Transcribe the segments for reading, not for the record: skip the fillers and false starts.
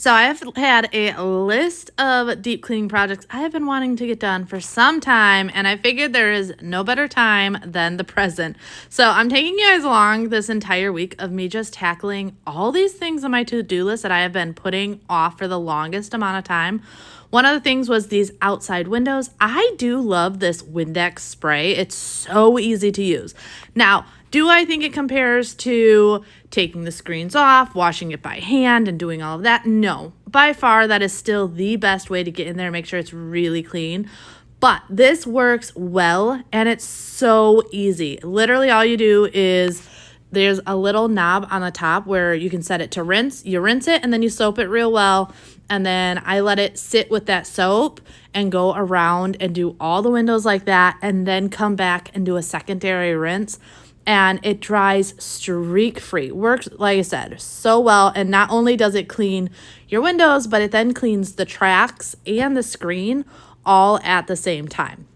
So I've had a list of deep cleaning projects I have been wanting to get done for some time, and I figured there is no better time than the present. So I'm taking you guys along this entire week of me just tackling all these things on my to-do list that I have been putting off for the longest amount of time. One of the things was these outside windows. I do love this Windex spray. It's so easy to use. Now, do I think it compares to taking the screens off, washing it by hand, and doing all of that? No. By far, that is still the best way to get in there and make sure it's really clean. But this works well, and it's so easy. Literally, all you do is there's a little knob on the top where you can set it to rinse. You rinse it, and then you soap it real well. And then I let it sit with that soap and go around and do all the windows like that, and then come back and do a secondary rinse. And it dries streak free. Works, like I said, so well. And not only does it clean your windows, but it then cleans the tracks and the screen all at the same time.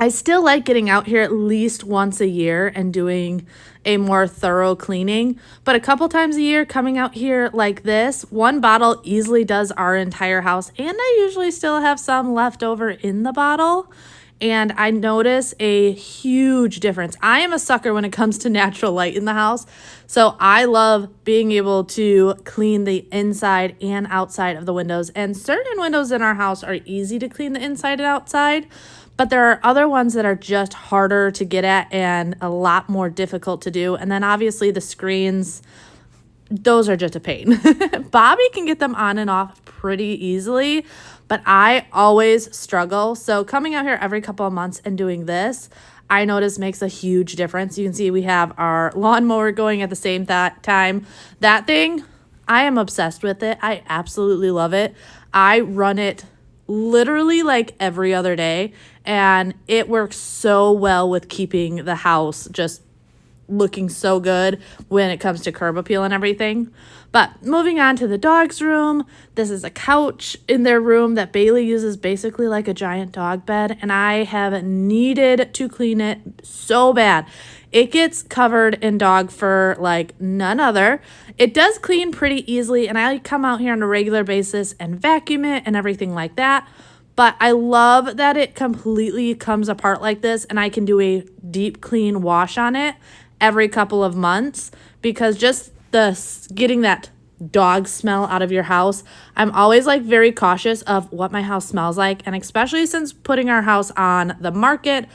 I still like getting out here at least once a year and doing a more thorough cleaning, but a couple times a year coming out here like this, one bottle easily does our entire house, and I usually still have some left over in the bottle. And I notice a huge difference. I am a sucker when it comes to natural light in the house. So I love being able to clean the inside and outside of the windows. And certain windows in our house are easy to clean the inside and outside, but there are other ones that are just harder to get at and a lot more difficult to do. And then obviously the screens, those are just a pain. Bobby can get them on and off pretty easily, but I always struggle. So coming out here every couple of months and doing this, I notice makes a huge difference. You can see we have our lawnmower going at the same time. That thing, I am obsessed with it. I absolutely love it. I run it literally like every other day, and it works so well with keeping the house just looking so good when it comes to curb appeal and everything. But moving on to the dog's room, this is a couch in their room that Bailey uses basically like a giant dog bed, and I have needed to clean it so bad. It gets covered in dog fur like none other. It does clean pretty easily, and I come out here on a regular basis and vacuum it and everything like that. But I love that it completely comes apart like this, and I can do a deep clean wash on it every couple of months, because just getting that dog smell out of your house, I'm always like very cautious of what my house smells like. And especially since putting our house on the market,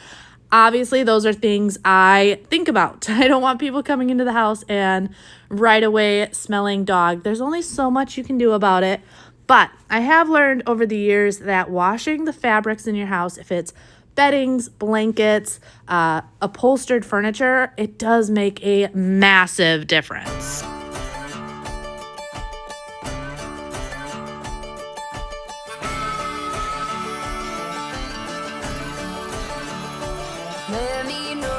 obviously those are things I think about. I don't want people coming into the house and right away smelling dog. There's only so much you can do about it. But I have learned over the years that washing the fabrics in your house, if it's beddings, blankets, upholstered furniture, it does make a massive difference. Let me know,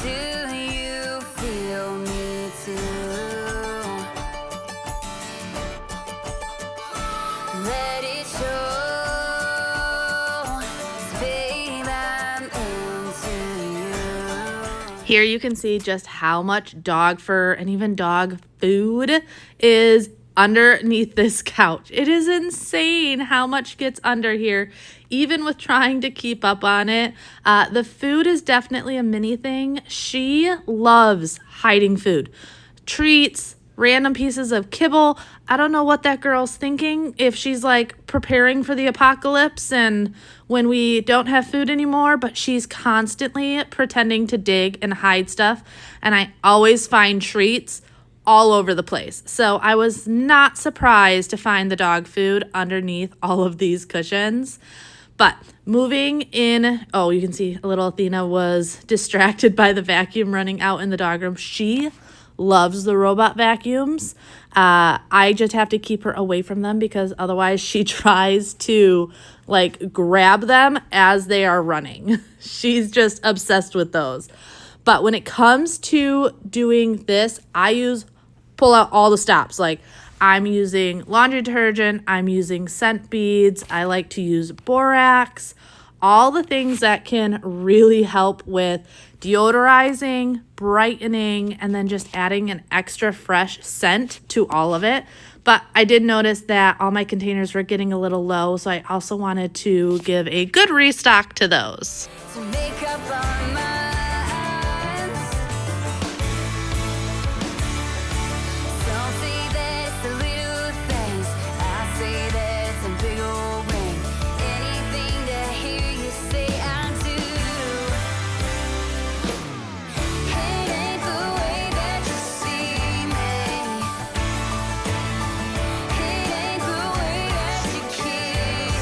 do you feel me too? Let it show, babe, I'm into you. Here you can see just how much dog fur and even dog food is underneath this couch. It is insane how much gets under here, even with trying to keep up on it. The food is definitely a mini thing. She loves hiding food, treats, random pieces of kibble. I don't know what that girl's thinking, if she's like preparing for the apocalypse and when we don't have food anymore, but she's constantly pretending to dig and hide stuff, and I always find treats all over the place. So I was not surprised to find the dog food underneath all of these cushions. But moving in, oh, you can see a little Athena was distracted by the vacuum running out in the dog room. She loves the robot vacuums. I just have to keep her away from them because otherwise she tries to like grab them as they are running. She's just obsessed with those. But when it comes to doing this, pull out all the stops. Like, I'm using laundry detergent. I'm using scent beads. I like to use borax. All the things that can really help with deodorizing, brightening, and then just adding an extra fresh scent to all of it. But I did notice that all my containers were getting a little low, so I also wanted to give a good restock to those. To make up our minds. Some say that's the little things. I say that's a big old ring. Anything to hear you say I do. It ain't the way that you see me. It ain't the way that you kiss.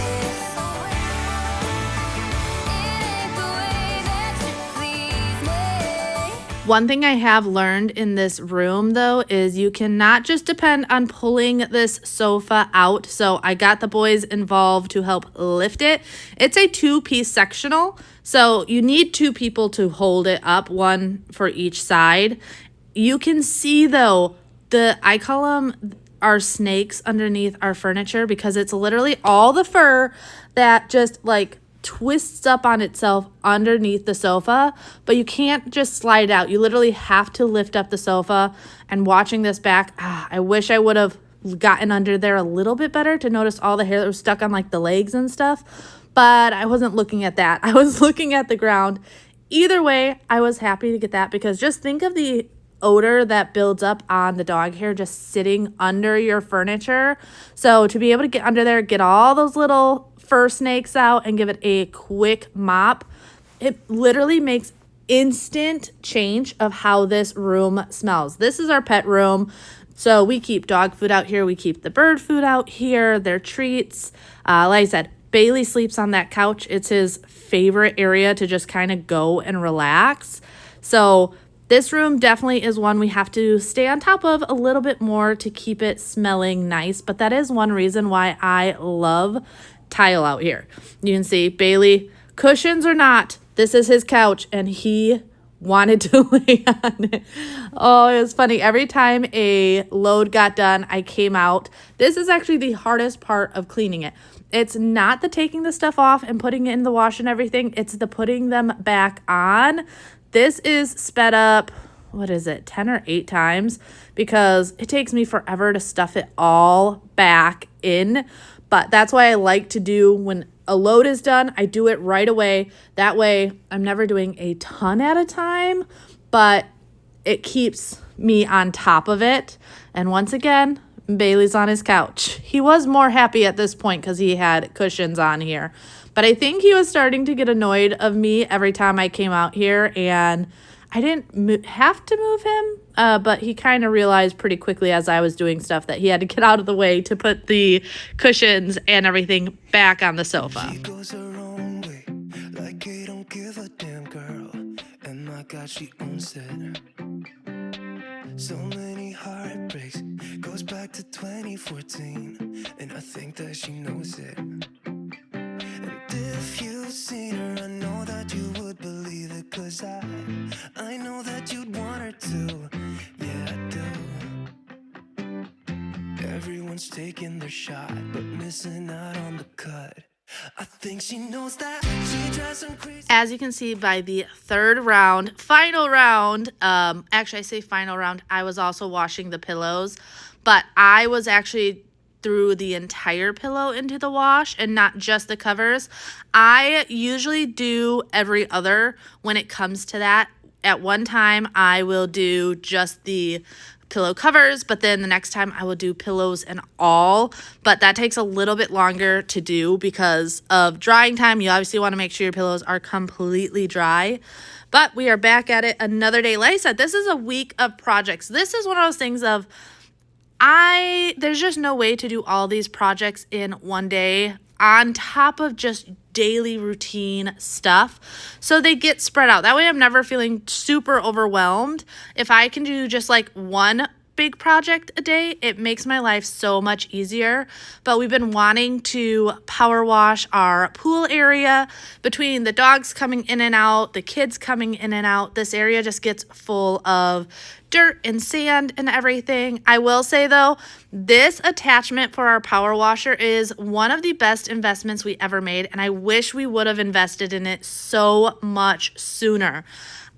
It ain't the way that you please me. One thing I have learned in this room though is you cannot just depend on pulling this sofa out. So I got the boys involved to help lift it. It's a 2-piece sectional, so you need 2 people to hold it up, one for each side. You can see though, I call them our snakes underneath our furniture because it's literally all the fur that just like twists up on itself underneath the sofa, but you can't just slide out. You literally have to lift up the sofa. And watching this back, I wish I would have gotten under there a little bit better to notice all the hair that was stuck on like the legs and stuff, but I wasn't looking at that. I was looking at the ground. Either way, I was happy to get that because just think of the odor that builds up on the dog hair just sitting under your furniture. So to be able to get under there, get all those little fur snakes out and give it a quick mop, it literally makes instant change of how this room smells. This is our pet room. So we keep dog food out here. We keep the bird food out here, their treats. Like I said, Bailey sleeps on that couch. It's his favorite area to just kind of go and relax. So this room definitely is one we have to stay on top of a little bit more to keep it smelling nice. But that is one reason why I love tile out here. You can see Bailey, cushions or not, this is his couch and he wanted to lay on it. Oh, it was funny. Every time a load got done, I came out. This is actually the hardest part of cleaning it. It's not the taking the stuff off and putting it in the wash and everything. It's the putting them back on. This is sped up, 10 or 8 times because it takes me forever to stuff it all back in. But that's why I like to do when a load is done, I do it right away. That way I'm never doing a ton at a time, but it keeps me on top of it. And once again, Bailey's on his couch. He was more happy at this point because he had cushions on here. But I think he was starting to get annoyed of me every time I came out here, and I didn't have to move him, but he kind of realized pretty quickly as I was doing stuff that he had to get out of the way to put the cushions and everything back on the sofa. She goes her own way, like I don't give a damn, girl. And my God, she owns it. So many heartbreaks, goes back to 2014, and I think that she knows it. And if you've seen her, I know that you would believe it, 'cause I know that you'd want her to. Yeah, I do. Everyone's taking their shot, but missing out on the cut. I think she knows that. She drives them crazy. As you can see by the third round, final round, actually I say final round, I was also washing the pillows, but I was actually threw the entire pillow into the wash and not just the covers. I usually do every other when it comes to that. At one time, I will do just the pillow covers, but then the next time I will do pillows and all, but that takes a little bit longer to do because of drying time. You obviously want to make sure your pillows are completely dry. But we are back at it another day. Like I said, this is a week of projects. This is one of those things of there's just no way to do all these projects in one day on top of just daily routine stuff. So they get spread out. That way I'm never feeling super overwhelmed. If I can do just like one big project a day, it makes my life so much easier. But we've been wanting to power wash our pool area. Between the dogs coming in and out, the kids coming in and out, this area just gets full of dirt and sand and everything. I will say though, this attachment for our power washer is one of the best investments we ever made, and I wish we would have invested in it so much sooner.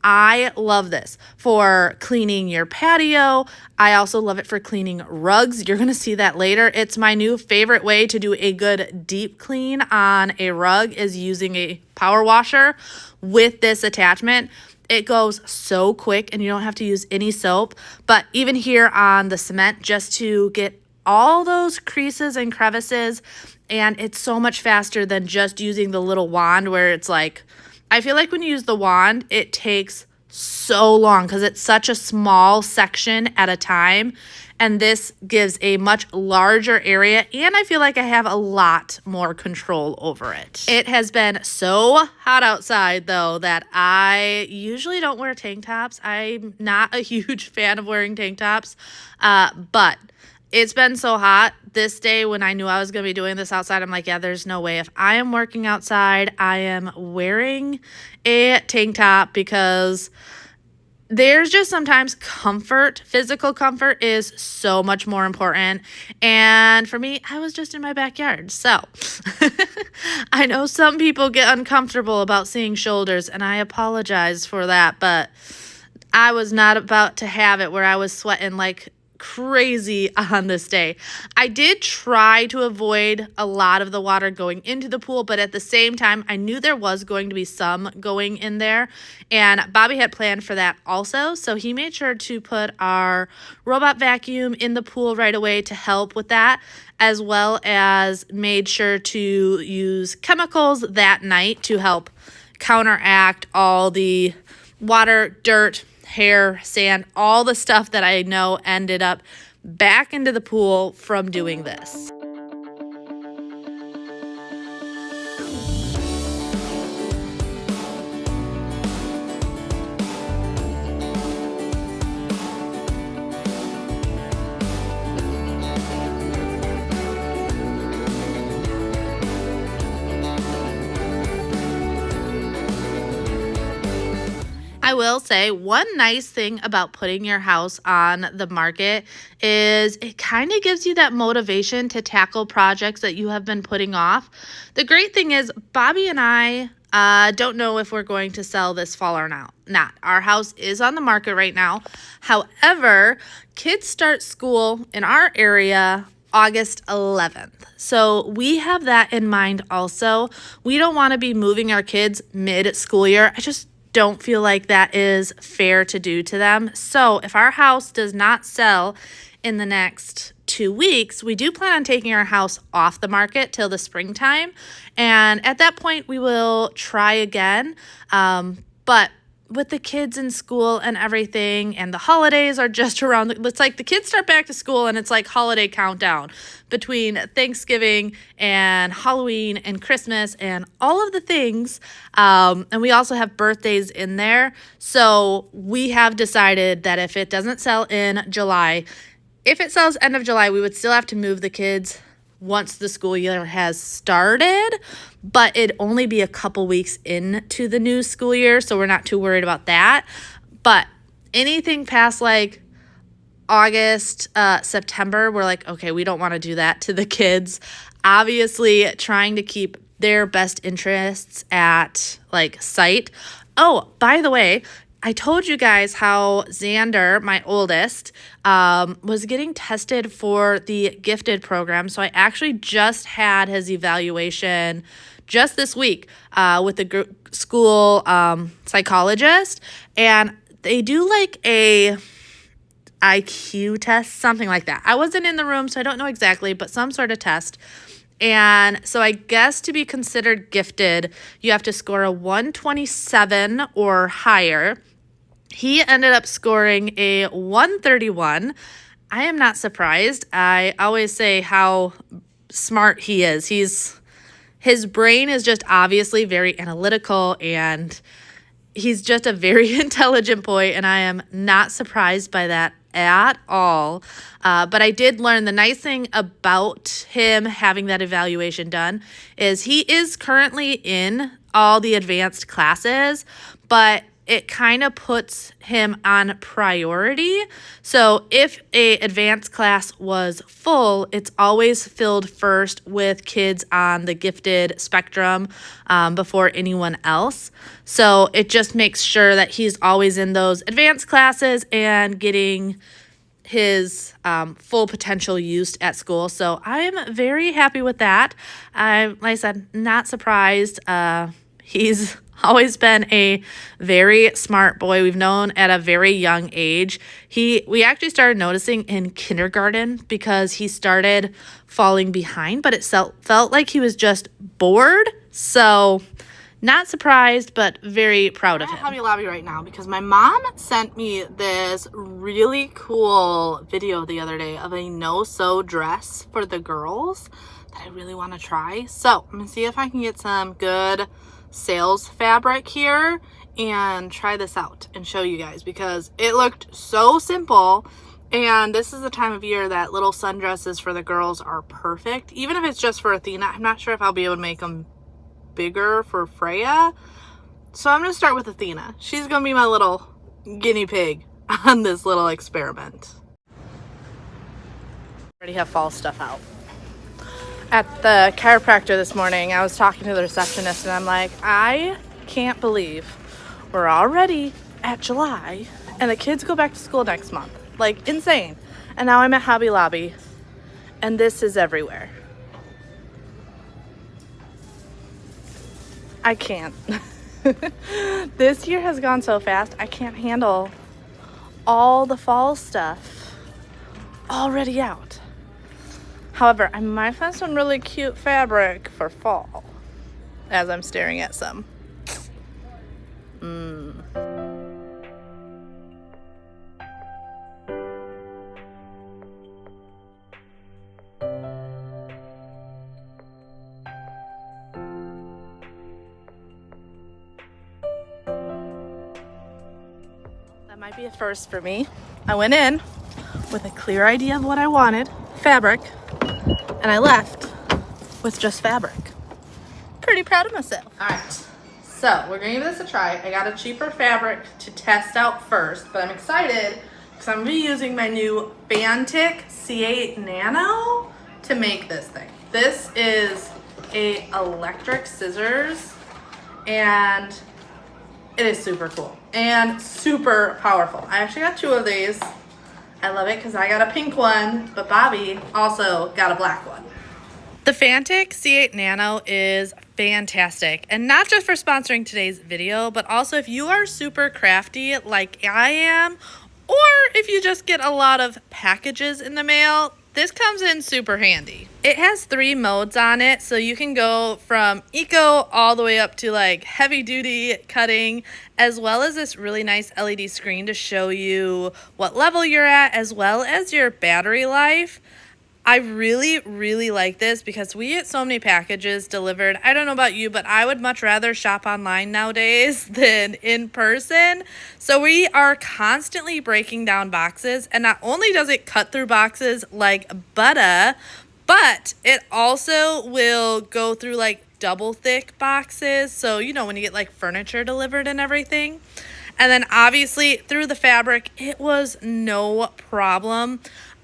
I love this for cleaning your patio. I also love it for cleaning rugs. You're going to see that later. It's my new favorite way to do a good deep clean on a rug is using a power washer with this attachment. It goes so quick and you don't have to use any soap. But even here on the cement, just to get all those creases and crevices, and it's so much faster than just using the little wand where it's like, I feel like when you use the wand, it takes so long because it's such a small section at a time. And this gives a much larger area, and I feel like I have a lot more control over it. It has been so hot outside, though, that I usually don't wear tank tops. I'm not a huge fan of wearing tank tops, but it's been so hot this day when I knew I was going to be doing this outside. I'm like, yeah, there's no way. If I am working outside, I am wearing a tank top because there's just sometimes comfort. Physical comfort is so much more important. And for me, I was just in my backyard. So I know some people get uncomfortable about seeing shoulders, and I apologize for that. But I was not about to have it where I was sweating like crazy on this day. I did try to avoid a lot of the water going into the pool, but at the same time, I knew there was going to be some going in there, and Bobby had planned for that also, so he made sure to put our robot vacuum in the pool right away to help with that, as well as made sure to use chemicals that night to help counteract all the water, dirt, hair, sand, all the stuff that I know ended up back into the pool from doing this. I will say one nice thing about putting your house on the market is it kind of gives you that motivation to tackle projects that you have been putting off. The great thing is Bobby and I don't know if we're going to sell this fall or not. Our house is on the market right now. However, kids start school in our area August 11th. So we have that in mind also. We don't want to be moving our kids mid-school year. I just don't feel like that is fair to do to them. So if our house does not sell in the next 2 weeks, we do plan on taking our house off the market till the springtime. And at that point, we will try again. But with the kids in school and everything, and the holidays are just around, it's like the kids start back to school and it's like holiday countdown between Thanksgiving and Halloween and Christmas and all of the things. And we also have birthdays in there. So we have decided that if it doesn't sell in July, if it sells end of July, we would still have to move the kids once the school year has started, but it'd only be a couple weeks into the new school year, so we're not too worried about that. But anything past like August, September, we're like, okay, we don't want to do that to the kids. Obviously, trying to keep their best interests at like sight. Oh, by the way, I told you guys how Xander, my oldest, was getting tested for the gifted program. So I actually just had his evaluation just this week with the school psychologist. And they do like a IQ test, something like that. I wasn't in the room, so I don't know exactly, but some sort of test. And so I guess to be considered gifted, you have to score a 127 or higher. He ended up scoring a 131. I am not surprised. I always say how smart he is. His brain is just obviously very analytical, and he's just a very intelligent boy, and I am not surprised by that at all. But I did learn the nice thing about him having that evaluation done is he is currently in all the advanced classes, but it kind of puts him on priority. So if a advanced class was full, it's always filled first with kids on the gifted spectrum before anyone else. So it just makes sure that he's always in those advanced classes and getting his full potential used at school. So I'm very happy with that. Like I said, not surprised. He's always been a very smart boy. We've known at a very young age. We actually started noticing in kindergarten because he started falling behind, but it felt like he was just bored. So not surprised, but very proud of him. I'm at Hobby Lobby right now because my mom sent me this really cool video the other day of a no-sew dress for the girls that I really want to try. So I'm gonna see if I can get some good sales fabric here and try this out and show you guys because it looked so simple. And this is the time of year that little sundresses for the girls are perfect, even if it's just for Athena. I'm not sure if I'll be able to make them bigger for Freya, so I'm gonna start with Athena. She's gonna be my little guinea pig on this little experiment. Already have fall stuff out. At the chiropractor this morning, I was talking to the receptionist and I'm like, I can't believe we're already at July and the kids go back to school next month. Like, insane. And now I'm at Hobby Lobby and this is everywhere. I can't. This year has gone so fast, I can't handle all the fall stuff already out. However, I might find some really cute fabric for fall as I'm staring at some. That might be a first for me. I went in with a clear idea of what I wanted, fabric, and I left with just fabric. Pretty proud of myself. All right, so we're gonna give this a try. I got a cheaper fabric to test out first, but I'm excited because I'm gonna be using my new Fanttik C8 Nano to make this thing. This is a electric scissors and it is super cool and super powerful. I actually got two of these. I love it because I got a pink one, but Bobby also got a black one. The Fanttik C8 Nano is fantastic, and not just for sponsoring today's video, but also if you are super crafty like I am, or if you just get a lot of packages in the mail, this comes in super handy. It has 3 modes on it, so you can go from eco all the way up to like heavy duty cutting, as well as this really nice LED screen to show you what level you're at, as well as your battery life. I really, really like this because we get so many packages delivered. I don't know about you, but I would much rather shop online nowadays than in person. So we are constantly breaking down boxes, and not only does it cut through boxes like butter, but it also will go through like double thick boxes. So, you know, when you get like furniture delivered and everything. And then obviously through the fabric, it was no problem.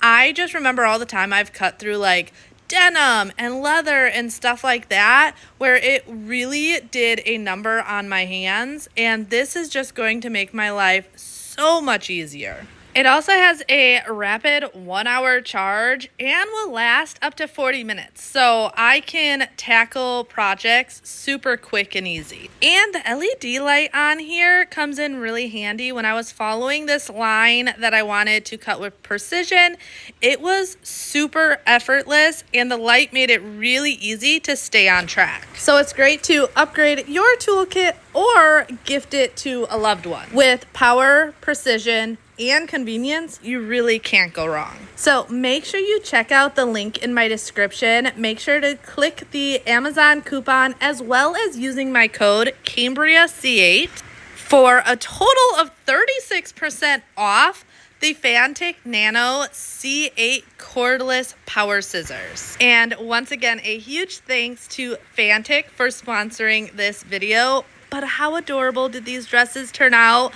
I just remember all the time I've cut through like denim and leather and stuff like that, where it really did a number on my hands. And this is just going to make my life so much easier. It also has a rapid 1-hour charge and will last up to 40 minutes. So I can tackle projects super quick and easy. And the LED light on here comes in really handy. When I was following this line that I wanted to cut with precision, it was super effortless and the light made it really easy to stay on track. So it's great to upgrade your toolkit or gift it to a loved one. With power, precision, and convenience, you really can't go wrong. So make sure you check out the link in my description. Make sure to click the Amazon coupon as well as using my code CambriaC8 for a total of 36% off the Fanttik Nano C8 cordless power scissors. And once again, a huge thanks to Fanttik for sponsoring this video. But how adorable did these dresses turn out?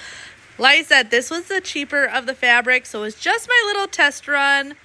Like I said, this was the cheaper of the fabric, so it was just my little test run.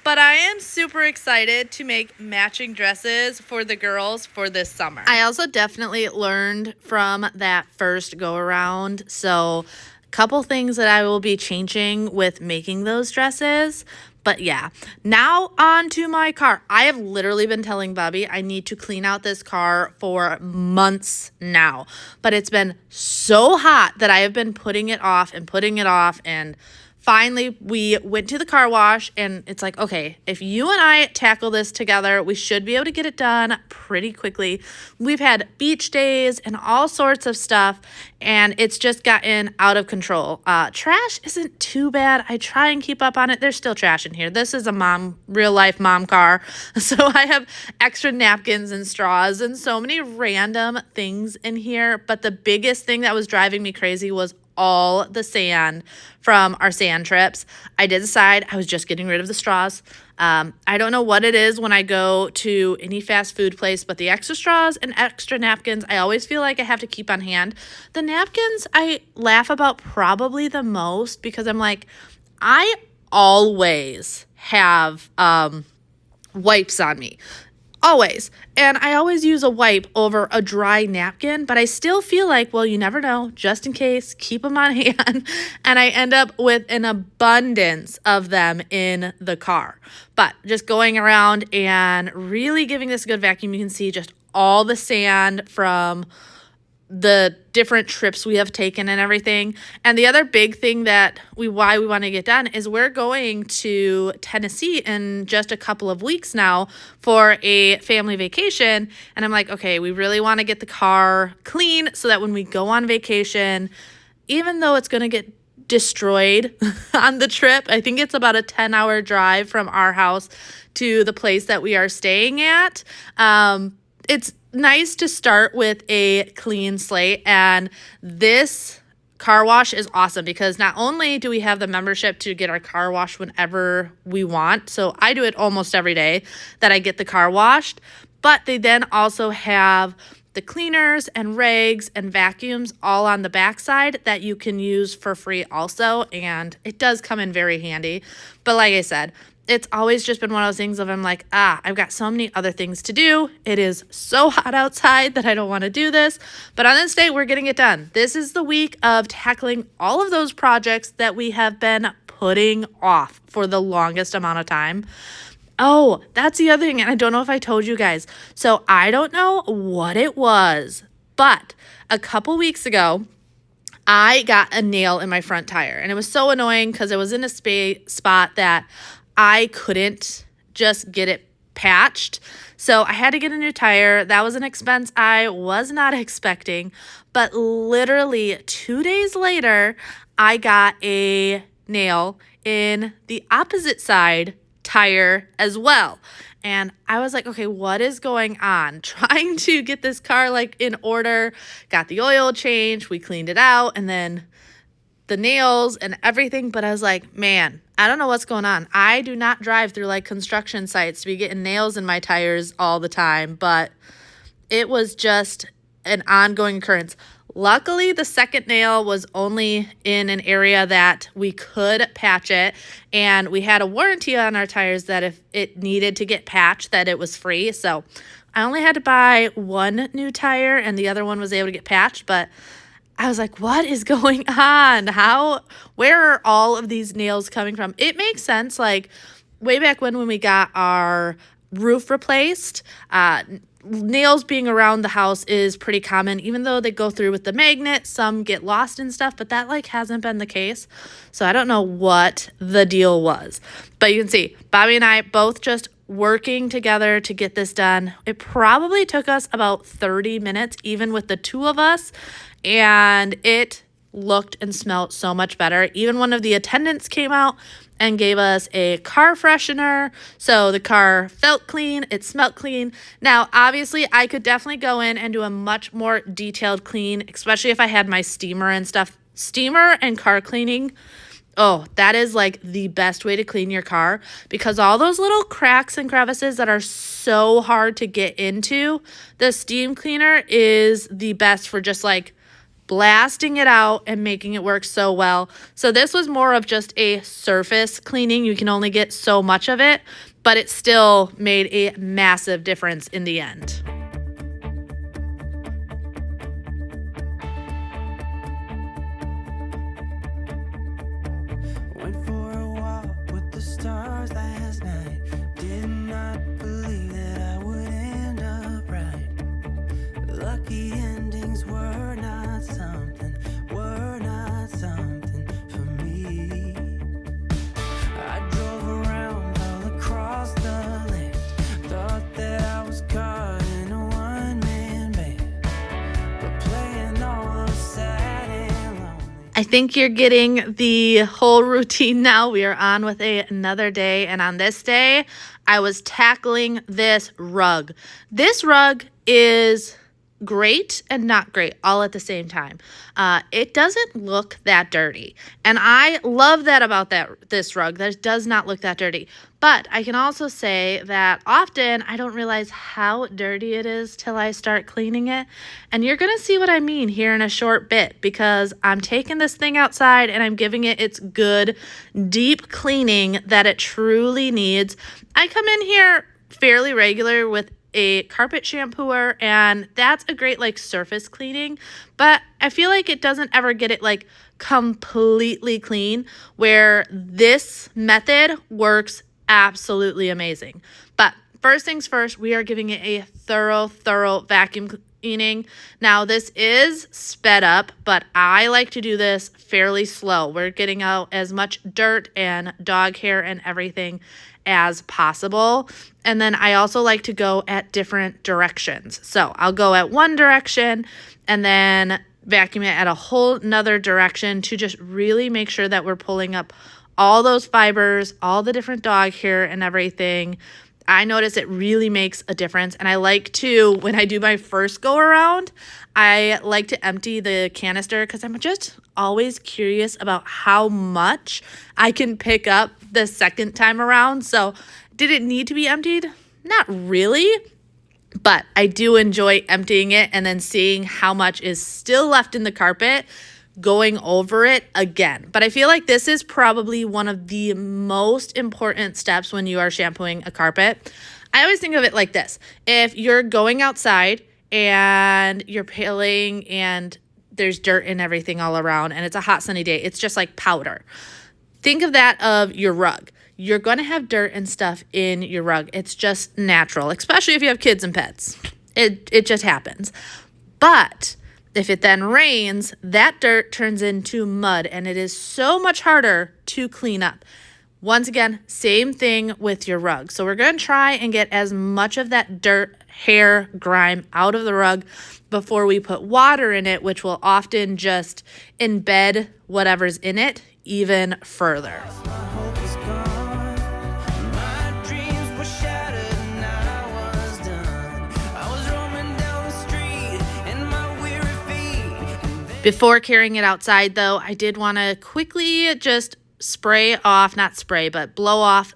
But I am super excited to make matching dresses for the girls for this summer. I also definitely learned from that first go around. So a couple things that I will be changing with making those dresses. But yeah, now on to my car. I have literally been telling Bubby I need to clean out this car for months now. But it's been so hot that I have been putting it off and finally, we went to the car wash, and it's like, okay, if you and I tackle this together, we should be able to get it done pretty quickly. We've had beach days and all sorts of stuff, and it's just gotten out of control. Trash isn't too bad. I try and keep up on it. There's still trash in here. This is a real-life mom car, so I have extra napkins and straws and so many random things in here, but the biggest thing that was driving me crazy was all the sand from our sand trips. I did decide I was just getting rid of the straws. I don't know what it is when I go to any fast food place, but the extra straws and extra napkins, I always feel like I have to keep on hand. The napkins I laugh about probably the most because I'm like, I always have wipes on me. Always. And I always use a wipe over a dry napkin, but I still feel like, well, you never know, just in case, keep them on hand. And I end up with an abundance of them in the car. But just going around and really giving this a good vacuum, you can see just all the sand from the different trips we have taken and everything. And the other big thing that why we want to get done is we're going to Tennessee in just a couple of weeks now for a family vacation. And I'm like, okay, we really want to get the car clean so that when we go on vacation, even though it's going to get destroyed on the trip, I think it's about a 10-hour drive from our house to the place that we are staying at. It's nice to start with a clean slate, and this car wash is awesome because not only do we have the membership to get our car washed whenever we want, so I do it almost every day that I get the car washed, but they then also have the cleaners and rags and vacuums all on the backside that you can use for free also, and it does come in very handy. But like I said, it's always just been one of those things of I'm like, I've got so many other things to do. It is so hot outside that I don't want to do this. But on this day, we're getting it done. This is the week of tackling all of those projects that we have been putting off for the longest amount of time. Oh, that's the other thing. And I don't know if I told you guys. So I don't know what it was, but a couple weeks ago, I got a nail in my front tire. And it was so annoying because it was in a spot that I couldn't just get it patched. So I had to get a new tire. That was an expense I was not expecting. But literally 2 days later, I got a nail in the opposite side tire as well. And I was like, okay, what is going on? Trying to get this car like in order, got the oil changed, we cleaned it out, and then the nails and everything. But I was like, man, I don't know what's going on. I do not drive through like construction sites to be getting nails in my tires all the time, but it was just an ongoing occurrence. Luckily, the second nail was only in an area that we could patch it, and we had a warranty on our tires that if it needed to get patched, that it was free. So I only had to buy one new tire, and the other one was able to get patched, but I was like, what is going on? Where are all of these nails coming from? It makes sense. Like way back when we got our roof replaced, nails being around the house is pretty common. Even though they go through with the magnet, some get lost and stuff, but that like hasn't been the case. So I don't know what the deal was, but you can see Bobby and I both just working together to get this done. It probably took us about 30 minutes, even with the two of us, and it looked and smelled so much better. Even one of the attendants came out and gave us a car freshener. So the car felt clean, it smelled clean. Now, obviously, I could definitely go in and do a much more detailed clean, especially if I had my steamer and stuff. Steamer and car cleaning Oh, that is like the best way to clean your car because all those little cracks and crevices that are so hard to get into, the steam cleaner is the best for just like blasting it out and making it work so well. So this was more of just a surface cleaning. You can only get so much of it, but it still made a massive difference in the end. Went for a walk with the stars last night. Did not believe that I would end up right. Lucky endings were not something for me. I drove around all across the land. Thought that I was caught in a one-man band, but playing all those sad and lonely. I think you're getting the whole routine now. We are on with another day, and on this day, I was tackling this rug. This rug is great and not great all at the same time. It doesn't look that dirty, and I love that about this rug, that it does not look that dirty. But I can also say that often I don't realize how dirty it is till I start cleaning it, and you're gonna see what I mean here in a short bit because I'm taking this thing outside and I'm giving it its good deep cleaning that it truly needs. I come in here fairly regular with a carpet shampooer, and that's a great like surface cleaning, but I feel like it doesn't ever get it like completely clean, where this method works absolutely amazing. But first things first, we are giving it a thorough vacuum cleaning. Now this is sped up, but I like to do this fairly slow. We're getting out as much dirt and dog hair and everything as possible. And then I also like to go at different directions. So I'll go at one direction and then vacuum it at a whole nother direction to just really make sure that we're pulling up all those fibers, all the different dog hair and everything. I notice it really makes a difference. And I like to, when I do my first go around, I like to empty the canister because I'm just always curious about how much I can pick up the second time around. So did it need to be emptied? Not really, but I do enjoy emptying it and then seeing how much is still left in the carpet, going over it again. But I feel like this is probably one of the most important steps when you are shampooing a carpet. I always think of it like this. If you're going outside and you're peeling and there's dirt and everything all around and it's a hot sunny day, it's just like powder. Think of that of your rug. You're going to have dirt and stuff in your rug. It's just natural, especially if you have kids and pets. It just happens. But if it then rains, that dirt turns into mud and it is so much harder to clean up. Once again, same thing with your rug. So we're going to try and get as much of that dirt, hair, grime out of the rug before we put water in it, which will often just embed whatever's in it even further. My hope is gone. My dreams were shattered and I was done. I was roaming down the street in my weary feet. Before carrying it outside, though, I did want to quickly just blow off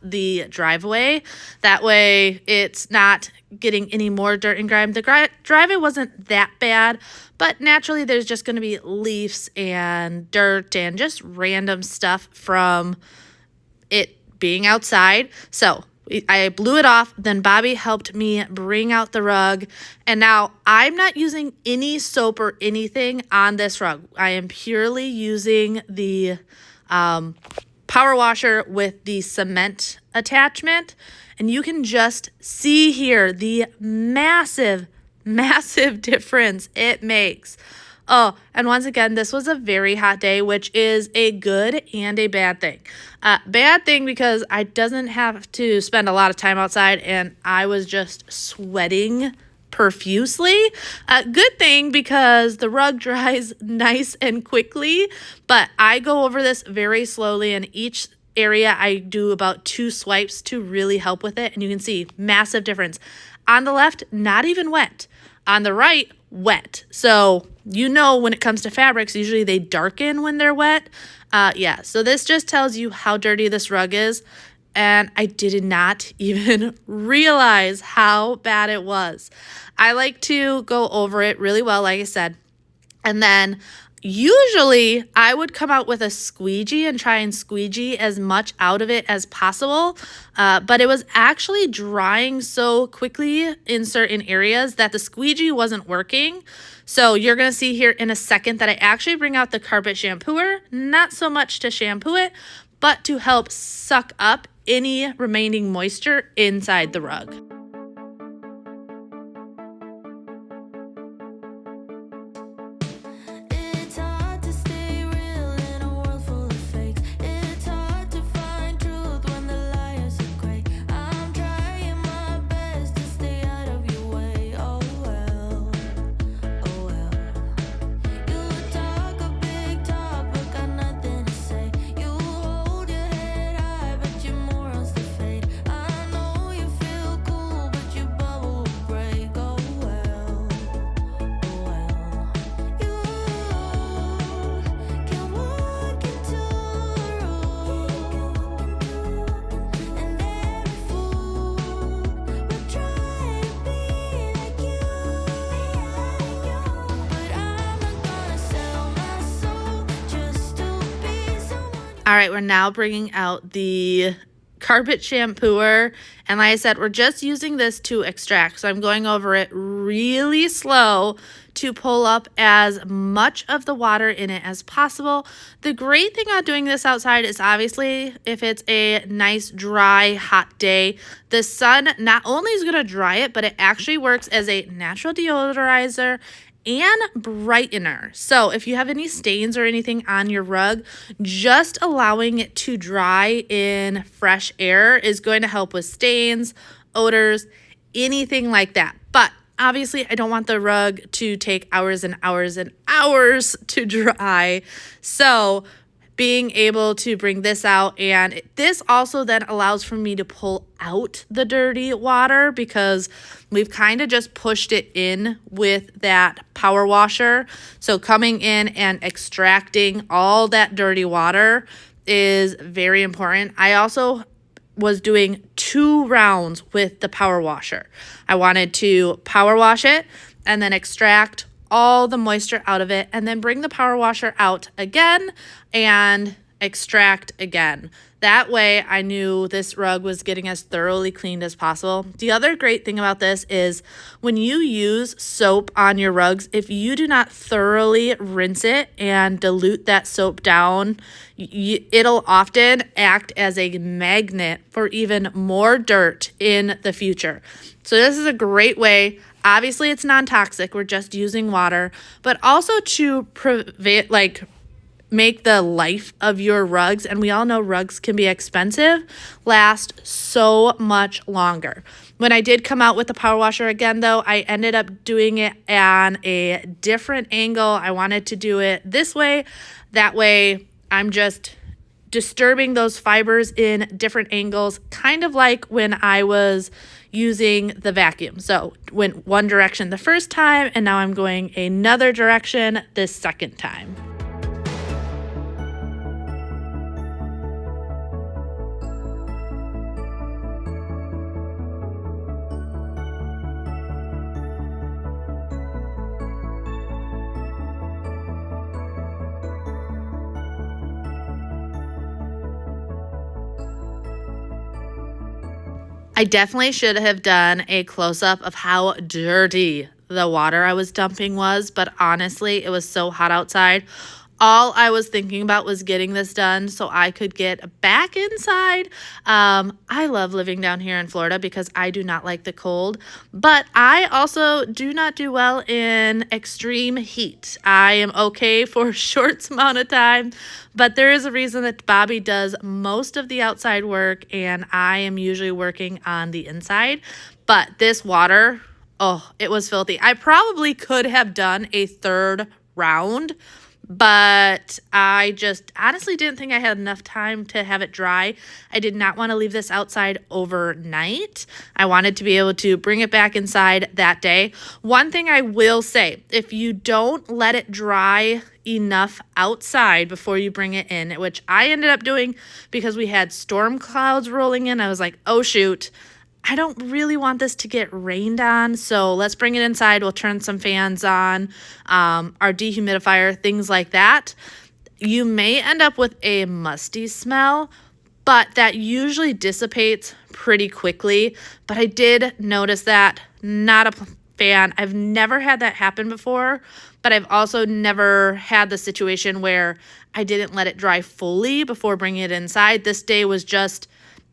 the driveway. That way it's not getting any more dirt and grime. The driveway wasn't that bad, but naturally there's just going to be leaves and dirt and just random stuff from it being outside. So I blew it off. Then Bobby helped me bring out the rug. And now I'm not using any soap or anything on this rug. I am purely using the power washer with the cement attachment. And you can just see here the massive difference it makes. Oh, and once again, this was a very hot day, which is a good and a bad thing. Bad thing because I doesn't have to spend a lot of time outside and I was just sweating profusely. Good thing because the rug dries nice and quickly, but I go over this very slowly, and each area I do about 2 swipes to really help with it, and you can see massive difference. On the left, not even wet. On the right, wet. So you know, when it comes to fabrics, usually they darken when they're wet. Yeah, so this just tells you how dirty this rug is. And I did not even realize how bad it was. I like to go over it really well, like I said. And then usually I would come out with a squeegee and try and squeegee as much out of it as possible. But it was actually drying so quickly in certain areas that the squeegee wasn't working. So you're going to see here in a second that I actually bring out the carpet shampooer, not so much to shampoo it, but to help suck up any remaining moisture inside the rug. It's hard to stay real in a world full of fakes. It's hard to find truth when the liars are great. I'm trying my best to stay out of your way. Oh well, oh well. You talk a big talk, but got nothing to say. You hold your head high, but your morals to fade. I know you feel cool, but your bubble will break. Oh well, oh well. You can walk into a room, and every fool will try to be like you. But I'm not gonna sell my soul just to be someone. All right, we're now bringing out the carpet shampooer. And like I said, we're just using this to extract. So I'm going over it really slow to pull up as much of the water in it as possible. The great thing about doing this outside is obviously if it's a nice, dry, hot day, the sun not only is going to dry it, but it actually works as a natural deodorizer and brightener. So if you have any stains or anything on your rug, just allowing it to dry in fresh air is going to help with stains, odors, anything like that. But obviously I don't want the rug to take hours and hours and hours to dry. So being able to bring this out, and this also then allows for me to pull out the dirty water because we've kind of just pushed it in with that power washer. So coming in and extracting all that dirty water is very important. I also was doing 2 rounds with the power washer. I wanted to power wash it and then extract all the moisture out of it and then bring the power washer out again and extract again. That way I knew this rug was getting as thoroughly cleaned as possible. The other great thing about this is when you use soap on your rugs, if you do not thoroughly rinse it and dilute that soap down, it'll often act as a magnet for even more dirt in the future. So this is a great way. Obviously, it's non-toxic. We're just using water, but also to prevent, make the life of your rugs, and we all know rugs can be expensive, last so much longer. When I did come out with the power washer again, though, I ended up doing it on a different angle. I wanted to do it this way. That way, I'm just disturbing those fibers in different angles, kind of like when I was using the vacuum. So went one direction the first time, and now I'm going another direction this second time. I definitely should have done a close-up of how dirty the water I was dumping was, but honestly, it was so hot outside. All I was thinking about was getting this done so I could get back inside. I love living down here in Florida because I do not like the cold, but I also do not do well in extreme heat. I am okay for a short amount of time, but there is a reason that Bobby does most of the outside work and I am usually working on the inside. But this water, oh, it was filthy. I probably could have done a third round, but I just honestly didn't think I had enough time to have it dry. I did not want to leave this outside overnight. I wanted to be able to bring it back inside that day. One thing I will say, if you don't let it dry enough outside before you bring it in, which I ended up doing because we had storm clouds rolling in, I was like, oh shoot, I don't really want this to get rained on, so let's bring it inside. We'll turn some fans on, our dehumidifier, things like that. You may end up with a musty smell, but that usually dissipates pretty quickly. But I did notice that. Not a fan. I've never had that happen before, but I've also never had the situation where I didn't let it dry fully before bringing it inside. This day was just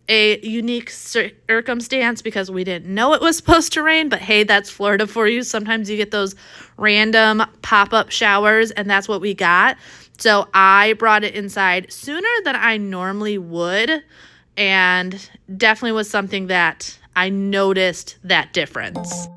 a unique circumstance because we didn't know it was supposed to rain, but hey, that's Florida for you. Sometimes you get those random pop-up showers, and that's what we got. So I brought it inside sooner than I normally would, and definitely was something that I noticed that difference.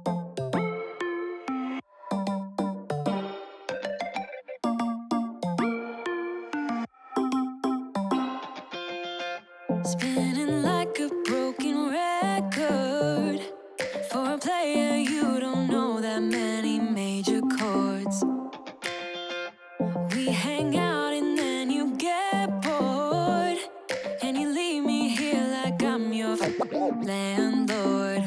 Spinning like a broken record. For a player, you don't know that many major chords. We hang out and then you get bored, and you leave me here like I'm your landlord.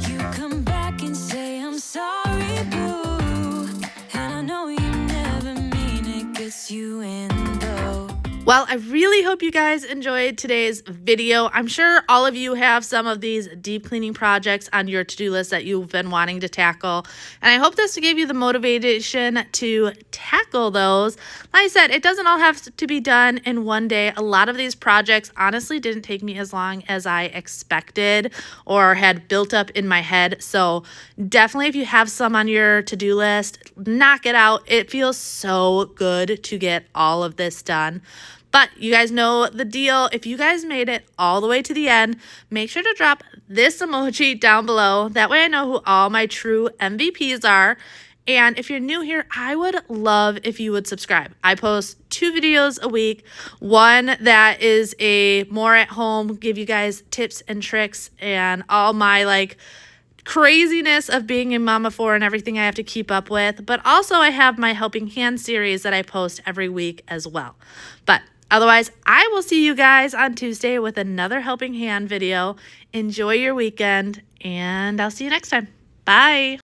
You come back and say I'm sorry, boo, and I know you never mean it, gets you in though. Well, I really hope you guys enjoyed today's video. I'm sure all of you have some of these deep cleaning projects on your to-do list that you've been wanting to tackle. And I hope this gave you the motivation to tackle those. Like I said, it doesn't all have to be done in one day. A lot of these projects honestly didn't take me as long as I expected or had built up in my head. So definitely if you have some on your to-do list, knock it out. It feels so good to get all of this done. But you guys know the deal. If you guys made it all the way to the end, make sure to drop this emoji down below. That way I know who all my true MVPs are. And if you're new here, I would love if you would subscribe. I post 2 videos a week. One that is a more at home, give you guys tips and tricks and all my craziness of being a mama for and everything I have to keep up with. But also I have my helping hand series that I post every week as well. But otherwise, I will see you guys on Tuesday with another helping hand video. Enjoy your weekend, and I'll see you next time. Bye.